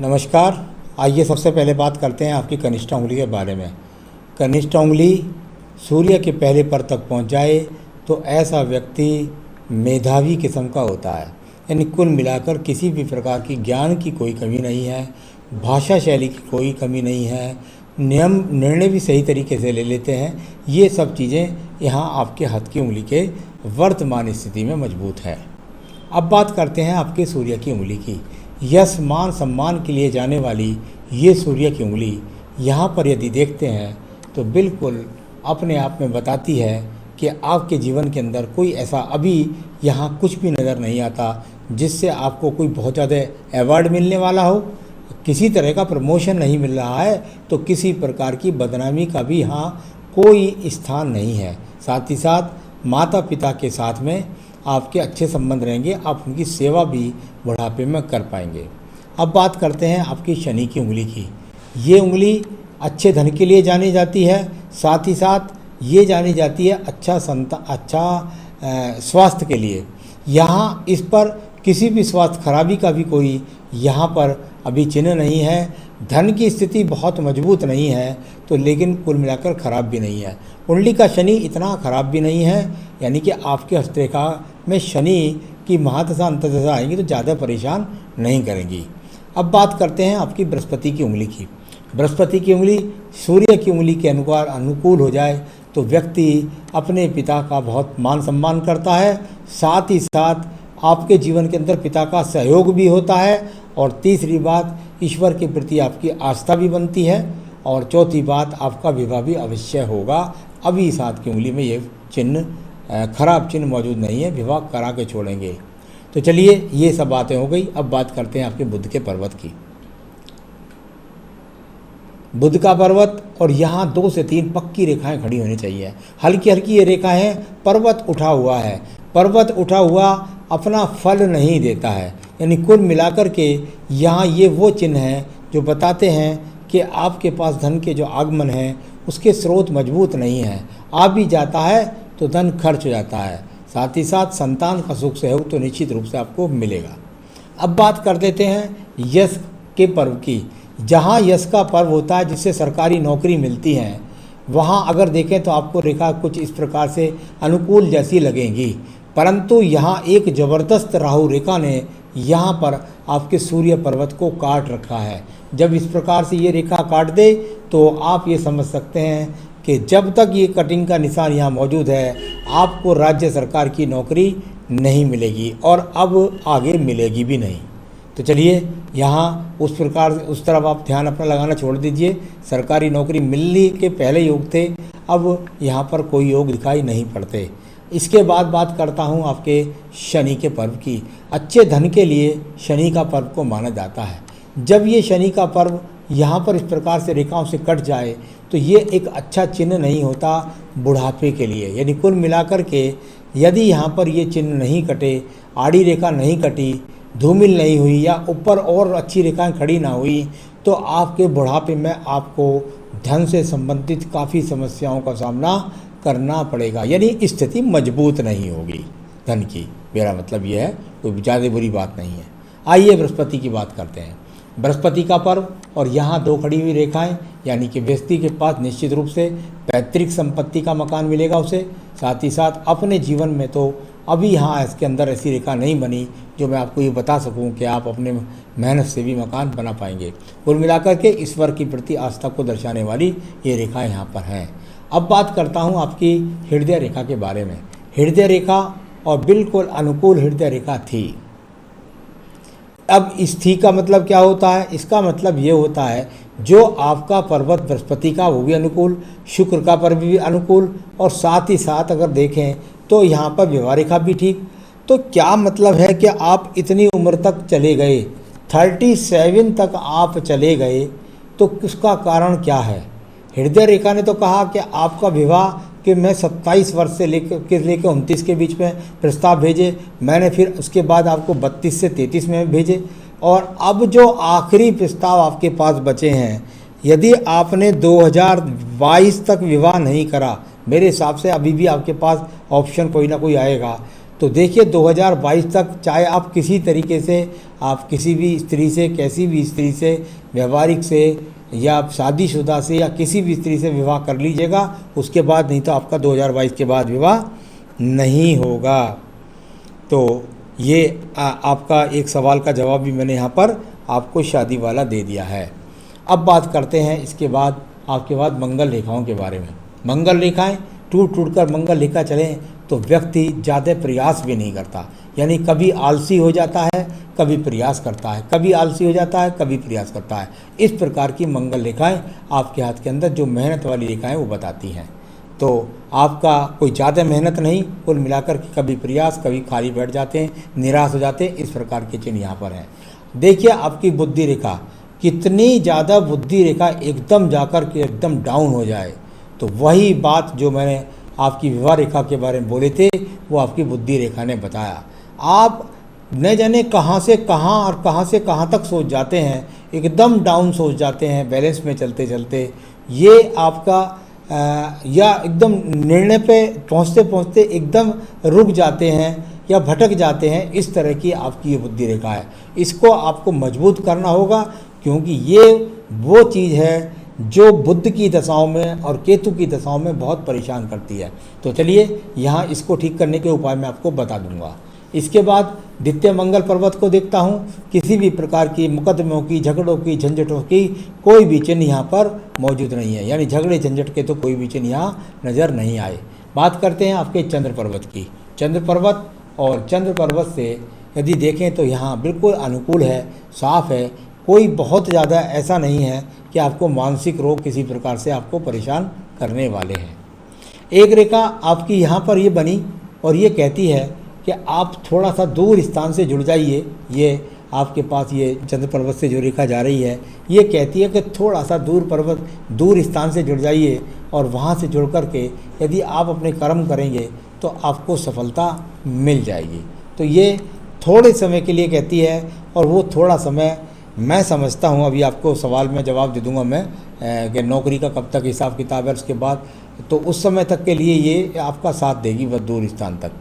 नमस्कार। आइए सबसे पहले बात करते हैं आपकी कनिष्ठा उंगली के बारे में। कनिष्ठा उंगली सूर्य के पहले पर तक पहुंच जाए तो ऐसा व्यक्ति मेधावी किस्म का होता है। यानी कुल मिलाकर किसी भी प्रकार की ज्ञान की कोई कमी नहीं है, भाषा शैली की कोई कमी नहीं है, निर्णय भी सही तरीके से ले लेते हैं। ये सब चीज़ें यहाँ आपके हाथ की उंगली के वर्तमान स्थिति में मजबूत है। अब बात करते हैं आपके सूर्य की उंगली की। यश मान सम्मान के लिए जाने वाली ये सूर्य की उंगली यहाँ पर यदि देखते हैं तो बिल्कुल अपने आप में बताती है कि आपके जीवन के अंदर कोई ऐसा अभी यहाँ कुछ भी नज़र नहीं आता जिससे आपको कोई बहुत ज़्यादा अवार्ड मिलने वाला हो, किसी तरह का प्रमोशन नहीं मिल रहा है, तो किसी प्रकार की बदनामी का भी यहाँ कोई स्थान नहीं है। साथ ही साथ माता पिता के साथ में आपके अच्छे संबंध रहेंगे, आप उनकी सेवा भी बुढ़ापे में कर पाएंगे। अब बात करते हैं आपकी शनि की उंगली की। ये उंगली अच्छे धन के लिए जानी जाती है, साथ ही साथ ये जानी जाती है अच्छा स्वास्थ्य के लिए। यहाँ इस पर किसी भी स्वास्थ्य खराबी का भी कोई यहाँ पर अभी चिन्ह नहीं है। धन की स्थिति बहुत मजबूत नहीं है तो लेकिन कुल मिलाकर खराब भी नहीं है। कुंडली का शनि इतना खराब भी नहीं है, यानी कि आपके हस्तरेखा में शनि की महादशा अंतर्दशा आएंगी तो ज़्यादा परेशान नहीं करेंगी। अब बात करते हैं आपकी बृहस्पति की उंगली की। बृहस्पति की उंगली सूर्य की उंगली के अनुकूल हो जाए तो व्यक्ति अपने पिता का बहुत मान सम्मान करता है, साथ ही साथ आपके जीवन के अंदर पिता का सहयोग भी होता है, और तीसरी बात ईश्वर के प्रति आपकी आस्था भी बनती है, और चौथी बात आपका विवाह भी अवश्य होगा। अभी इस हाथ की उंगली में ये चिन्ह खराब चिन्ह मौजूद नहीं है, विवाह करा के छोड़ेंगे। तो चलिए ये सब बातें हो गई। अब बात करते हैं आपके बुध के पर्वत की। बुध का पर्वत, और यहाँ 2 से 3 पक्की रेखाएं खड़ी होनी चाहिए। हल्की हल्की ये रेखा है, पर्वत उठा हुआ है। पर्वत उठा हुआ अपना फल नहीं देता है, यानी कुल मिलाकर के यहाँ ये वो चिन्ह हैं जो बताते हैं कि आपके पास धन के जो आगमन है उसके स्रोत मजबूत नहीं है। आ भी जाता है तो धन खर्च हो जाता है, साथ ही साथ संतान का सुख सहयोग तो निश्चित रूप से आपको मिलेगा। अब बात कर देते हैं यश के पर्व की। जहाँ यश का पर्व होता है जिससे सरकारी नौकरी मिलती है, वहाँ अगर देखें तो आपको रेखा कुछ इस प्रकार से अनुकूल जैसी लगेगी, परंतु यहाँ एक ज़बरदस्त राहु रेखा ने यहाँ पर आपके सूर्य पर्वत को काट रखा है। जब इस प्रकार से ये रेखा काट दे तो आप ये समझ सकते हैं कि जब तक ये कटिंग का निशान यहाँ मौजूद है आपको राज्य सरकार की नौकरी नहीं मिलेगी, और अब आगे मिलेगी भी नहीं। तो चलिए यहाँ उस प्रकार उस तरफ आप ध्यान अपना लगाना छोड़ दीजिए। सरकारी नौकरी मिलने के पहले योग थे, अब यहाँ पर कोई योग दिखाई नहीं पड़ते। इसके बाद बात करता हूँ आपके शनि के पर्व की। अच्छे धन के लिए शनि का पर्व को माना जाता है। जब ये शनि का पर्व यहाँ पर इस प्रकार से रेखाओं से कट जाए तो ये एक अच्छा चिन्ह नहीं होता बुढ़ापे के लिए। यानी कुल मिलाकर के यदि यहाँ पर ये चिन्ह नहीं कटे, आड़ी रेखा नहीं कटी, धूमिल नहीं हुई या ऊपर और अच्छी रेखाएं खड़ी ना हुई, तो आपके बुढ़ापे में आपको धन से संबंधित काफ़ी समस्याओं का सामना करना पड़ेगा। यानी स्थिति मजबूत नहीं होगी धन की, मेरा मतलब यह है, कोई ज़्यादा बुरी बात नहीं है। आइए बृहस्पति की बात करते हैं। बृहस्पति का पर्व, और यहाँ 2 खड़ी हुई रेखाएं, यानी कि व्यक्ति के पास निश्चित रूप से पैतृक संपत्ति का मकान मिलेगा उसे, साथ ही साथ अपने जीवन में तो अभी यहाँ इसके अंदर ऐसी रेखा नहीं बनी जो मैं आपको ये बता सकूं कि आप अपने मेहनत से भी मकान बना पाएंगे। कुल मिलाकर के ईश्वर की प्रति आस्था को दर्शाने वाली ये रेखा यहाँ पर है। अब बात करता हूँ आपकी हृदय रेखा के बारे में। हृदय रेखा और बिल्कुल अनुकूल हृदय रेखा थी। अब इस थी का मतलब क्या होता है? इसका मतलब ये होता है जो आपका पर्वत बृहस्पति का वो भी अनुकूल, शुक्र का पर्व भी अनुकूल, और साथ ही साथ अगर देखें तो यहाँ पर विवाह रेखा भी ठीक। तो क्या मतलब है कि आप इतनी उम्र तक चले गए, 37 तक आप चले गए, तो उसका कारण क्या है? हृदय रेखा ने तो कहा कि आपका विवाह कि मैं 27 वर्ष से लेकर 29 के बीच में प्रस्ताव भेजे, मैंने फिर उसके बाद आपको 32 से 33 में भेजे, और अब जो आखिरी प्रस्ताव आपके पास बचे हैं, यदि आपने 2022 तक विवाह नहीं करा, मेरे हिसाब से अभी भी आपके पास ऑप्शन कोई ना कोई आएगा। तो देखिए 2022 तक चाहे आप किसी तरीके से, आप किसी भी स्त्री से, कैसी भी स्त्री से, व्यवहारिक से या शादीशुदा से या किसी भी स्त्री से विवाह कर लीजिएगा, उसके बाद नहीं तो आपका 2022 के बाद विवाह नहीं होगा। तो ये आपका एक सवाल का जवाब भी मैंने यहाँ पर आपको शादी वाला दे दिया है। अब बात करते हैं इसके बाद आपके बाद मंगल रेखाओं के बारे में। मंगल रेखाएं टूट टूट कर मंगल रेखा चलें तो व्यक्ति ज़्यादा प्रयास भी नहीं करता, यानी कभी आलसी हो जाता है, कभी प्रयास करता है, कभी आलसी हो जाता है, कभी प्रयास करता है। इस प्रकार की मंगल रेखाएं आपके हाथ के अंदर जो मेहनत वाली रेखाएं वो बताती हैं। तो आपका कोई ज़्यादा मेहनत नहीं, कुल मिलाकर के कभी प्रयास, कभी खाली बैठ जाते हैं, निराश हो जाते हैं, इस प्रकार के चिन्ह यहाँ पर हैं। देखिए आपकी बुद्धि रेखा, कितनी ज़्यादा बुद्धि रेखा एकदम जाकर के एकदम डाउन हो जाए, तो वही बात जो मैंने आपकी विवाह रेखा के बारे में बोले थे वो आपकी बुद्धि रेखा ने बताया। आप न जाने कहाँ से कहाँ और कहाँ से कहाँ तक सोच जाते हैं, एकदम डाउन सोच जाते हैं बैलेंस में चलते चलते। ये आपका या एकदम निर्णय पे पहुँचते पहुँचते एकदम रुक जाते हैं या भटक जाते हैं, इस तरह की आपकी ये बुद्धि रेखा है। इसको आपको मजबूत करना होगा, क्योंकि ये वो चीज़ है जो बुध की दशाओं में और केतु की दशाओं में बहुत परेशान करती है। तो चलिए यहाँ इसको ठीक करने के उपाय मैं आपको बता दूंगा। इसके बाद द्वितीय मंगल पर्वत को देखता हूँ, किसी भी प्रकार की मुकदमों की, झगड़ों की, झंझटों की कोई भी चिन्ह यहाँ पर मौजूद नहीं है, यानी झगड़े झंझट के तो कोई भी चिन्ह यहाँ नज़र नहीं आए। बात करते हैं आपके चंद्र पर्वत की। चंद्र पर्वत और चंद्र पर्वत से यदि देखें तो यहाँ बिल्कुल अनुकूल है, साफ है, कोई बहुत ज़्यादा ऐसा नहीं है कि आपको मानसिक रोग किसी प्रकार से आपको परेशान करने वाले हैं। एक रेखा आपकी यहाँ पर ये बनी और ये कहती है कि आप थोड़ा सा दूर स्थान से जुड़ जाइए। ये आपके पास ये चंद्र पर्वत से जो रेखा जा रही है ये कहती है कि थोड़ा सा दूर स्थान से जुड़ जाइए और वहाँ से जुड़ कर के यदि आप अपने कर्म करेंगे तो आपको सफलता मिल जाएगी। तो ये थोड़े समय के लिए कहती है, और वो थोड़ा समय मैं समझता हूँ, अभी आपको सवाल में जवाब दे दूंगा मैं कि नौकरी का कब तक हिसाब किताब है उसके बाद, तो उस समय तक के लिए ये आपका साथ देगी वह दूर स्थान तक।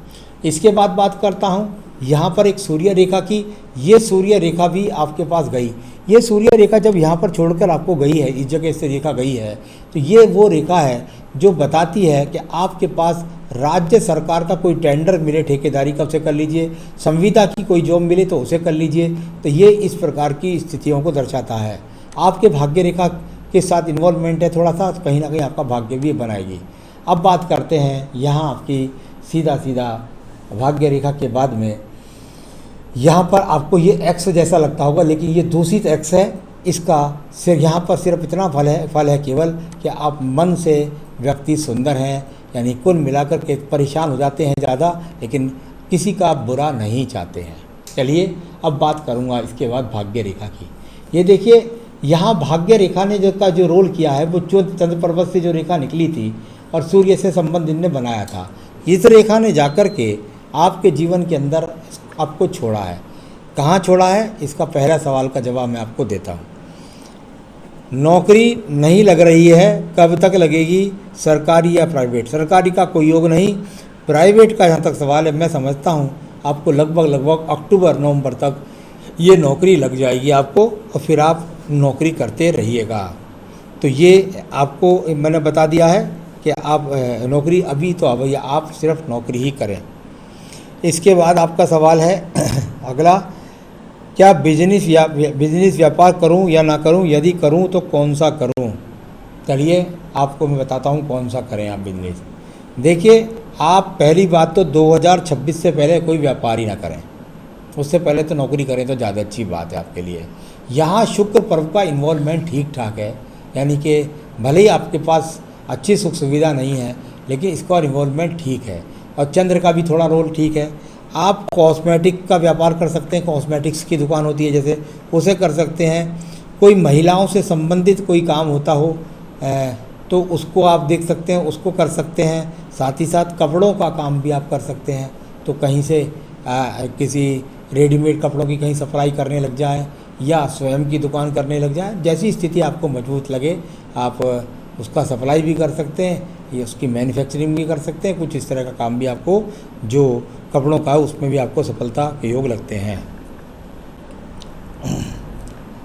इसके बाद बात करता हूँ यहाँ पर एक सूर्य रेखा की। ये सूर्य रेखा भी आपके पास गई। ये सूर्य रेखा जब यहाँ पर छोड़कर आपको गई है, इस जगह से रेखा गई है, तो ये वो रेखा है जो बताती है कि आपके पास राज्य सरकार का कोई टेंडर मिले, ठेकेदारी का उसे कर लीजिए, संविदा की कोई जॉब मिले तो उसे कर लीजिए। तो ये इस प्रकार की स्थितियों को दर्शाता है। आपके भाग्य रेखा के साथ इन्वॉल्वमेंट है थोड़ा सा, तो कहीं ना कहीं आपका भाग्य भी बनाएगी। अब बात करते हैं यहाँ आपकी सीधा भाग्य रेखा के बाद में, यहाँ पर आपको ये एक्स जैसा लगता होगा, लेकिन ये दूषित एक्स है। इसका सिर्फ यहाँ पर सिर्फ इतना फल है केवल कि आप मन से व्यक्ति सुंदर हैं, यानी कुल मिलाकर के परेशान हो जाते हैं ज़्यादा, लेकिन किसी का बुरा नहीं चाहते हैं। चलिए अब बात करूँगा इसके बाद भाग्य रेखा की। ये देखिए यहाँ भाग्य रेखा ने जो रोल किया है वो जो चंद्र पर्वत से जो रेखा निकली थी और सूर्य से संबंध इनने बनाया था, इस रेखा ने जाकर के आपके जीवन के अंदर आपको छोड़ा है। कहाँ छोड़ा है, इसका पहला सवाल का जवाब मैं आपको देता हूँ। नौकरी नहीं लग रही है, कब तक लगेगी, सरकारी या प्राइवेट? सरकारी का कोई योग नहीं, प्राइवेट का जहाँ तक सवाल है मैं समझता हूँ आपको लगभग अक्टूबर नवंबर तक ये नौकरी लग जाएगी आपको, और फिर आप नौकरी करते रहिएगा। तो ये आपको मैंने बता दिया है कि आप नौकरी अभी तो अब आप सिर्फ नौकरी ही करें। इसके बाद आपका सवाल है अगला, क्या बिजनेस व्यापार करूं या ना करूं, यदि करूं तो कौन सा करूं? चलिए आपको मैं बताता हूं कौन सा करें आप बिजनेस। देखिए आप पहली बात तो 2026 से पहले कोई व्यापार ही ना करें, उससे पहले तो नौकरी करें तो ज़्यादा अच्छी बात है आपके लिए। यहाँ शुक्र पर्व का इन्वॉल्वमेंट ठीक ठाक है, यानी कि भले ही आपके पास अच्छी सुख सुविधा नहीं है लेकिन इसका इन्वॉल्वमेंट ठीक है, और चंद्र का भी थोड़ा रोल ठीक है। आप कॉस्मेटिक का व्यापार कर सकते हैं, कॉस्मेटिक्स की दुकान होती है जैसे, उसे कर सकते हैं। कोई महिलाओं से संबंधित कोई काम होता हो तो उसको आप देख सकते हैं, उसको कर सकते हैं। साथ ही साथ कपड़ों का काम भी आप कर सकते हैं, तो कहीं से किसी रेडीमेड कपड़ों की कहीं सप्लाई करने लग जाए या स्वयं की दुकान करने लग जाए, जैसी स्थिति आपको मजबूत लगे आप उसका सप्लाई भी कर सकते हैं ये उसकी मैन्युफैक्चरिंग भी कर सकते हैं, कुछ इस तरह का काम भी आपको जो कपड़ों का है उसमें भी आपको सफलता के योग लगते हैं।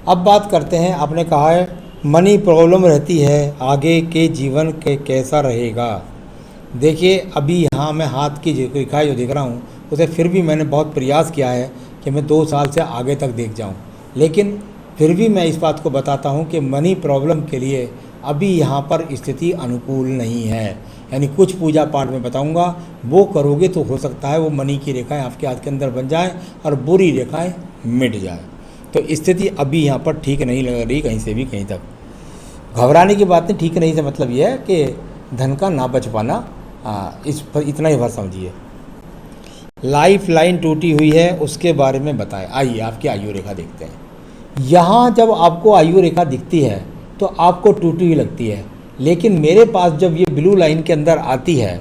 अब बात करते हैं, आपने कहा है मनी प्रॉब्लम रहती है, आगे के जीवन के कैसा रहेगा। देखिए अभी यहाँ मैं हाथ की रेखाएँ जो देख रहा हूँ उसे फिर भी मैंने बहुत प्रयास किया है कि मैं 2 साल से आगे तक देख जाऊँ, लेकिन फिर भी मैं इस बात को बताता हूँ कि मनी प्रॉब्लम के लिए अभी यहाँ पर स्थिति अनुकूल नहीं है। यानी कुछ पूजा पाठ में बताऊँगा, वो करोगे तो हो सकता है वो मनी की रेखाएं आपके हाथ के अंदर बन जाएं और बुरी रेखाएं मिट जाए। तो स्थिति अभी यहाँ पर ठीक नहीं लग रही कहीं से भी कहीं तक। घबराने की बात नहीं, ठीक नहीं से मतलब ये है कि धन का ना बच पाना, इस पर इतना ही भर समझिए। लाइफ लाइन टूटी हुई है, उसके बारे में बताएं। आइए आपकी आयु रेखा देखते हैं। यहाँ जब आपको आयु रेखा दिखती है तो आपको टूटी हुई लगती है, लेकिन मेरे पास जब ये ब्लू लाइन के अंदर आती है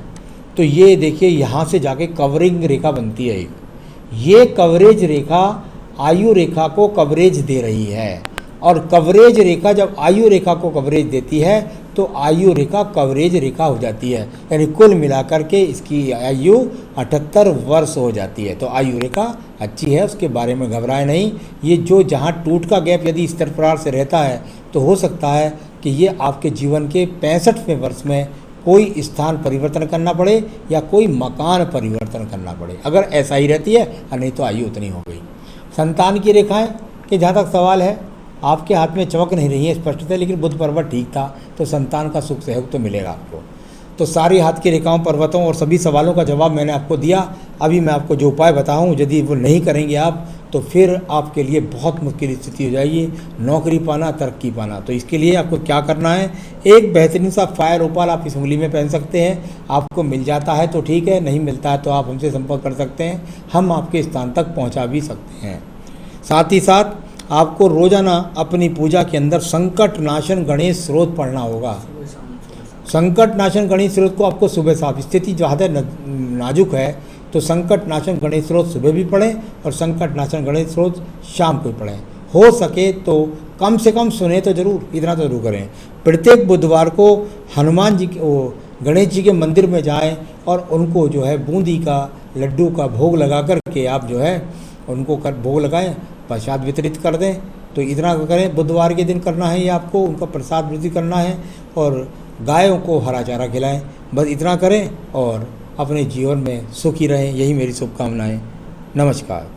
तो ये देखिए यहाँ से जाके कवरिंग रेखा बनती है। ये कवरेज रेखा आयु रेखा को कवरेज दे रही है, और कवरेज रेखा जब आयु रेखा को कवरेज देती है तो आयु रेखा कवरेज रेखा हो जाती है। यानी कुल मिलाकर के इसकी आयु 78 वर्ष हो जाती है। तो आयु रेखा अच्छी है, उसके बारे में घबराए नहीं। ये जो जहाँ टूट का गैप यदि इस प्रकार से रहता है तो हो सकता है कि ये आपके जीवन के 65वें वर्ष में कोई स्थान परिवर्तन करना पड़े या कोई मकान परिवर्तन करना पड़े, अगर ऐसा ही रहती है, और नहीं तो आयु उतनी हो गई। संतान की रेखाएं कि जहाँ तक सवाल है, आपके हाथ में चमक नहीं रही है स्पष्टता, लेकिन बुध पर्वत ठीक था तो संतान का सुख सहयोग तो मिलेगा आपको। तो सारी हाथ की रेखाओं, पर्वतों और सभी सवालों का जवाब मैंने आपको दिया। अभी मैं आपको जो उपाय बताऊं, यदि वो नहीं करेंगे आप तो फिर आपके लिए बहुत मुश्किल स्थिति हो जाएगी, नौकरी पाना, तरक्की पाना। तो इसके लिए आपको क्या करना है, एक बेहतरीन सा फायर ओपाल आप इस उंगली में पहन सकते हैं। आपको मिल जाता है तो ठीक है, नहीं मिलता है तो आप हमसे संपर्क कर सकते हैं, हम आपके स्थान तक पहुँचा भी सकते हैं। साथ ही साथ आपको रोजाना अपनी पूजा के अंदर संकट नाशन गणेश स्रोत पढ़ना होगा। संकट नाशन गणेश स्रोत को आपको सुबह साफ, स्थिति ज़्यादा नाजुक है तो संकट नाशन गणेश स्रोत सुबह भी पढ़ें और संकट नाशन गणेश स्रोत शाम को भी पढ़ें। हो सके तो कम से कम सुने तो जरूर, इतना तो जरूर करें। प्रत्येक बुधवार को हनुमान जी के गणेश जी के मंदिर में जाएं और उनको जो है बूंदी का लड्डू का भोग लगा कर के आप जो है उनको भोग लगाएं, प्रसाद वितरित कर दें। तो इतना करें, बुधवार के दिन करना है ये आपको, उनका प्रसाद वितरित करना है और गायों को हरा चारा खिलाएं। बस इतना करें और अपने जीवन में सुखी रहें, यही मेरी शुभकामनाएं। नमस्कार।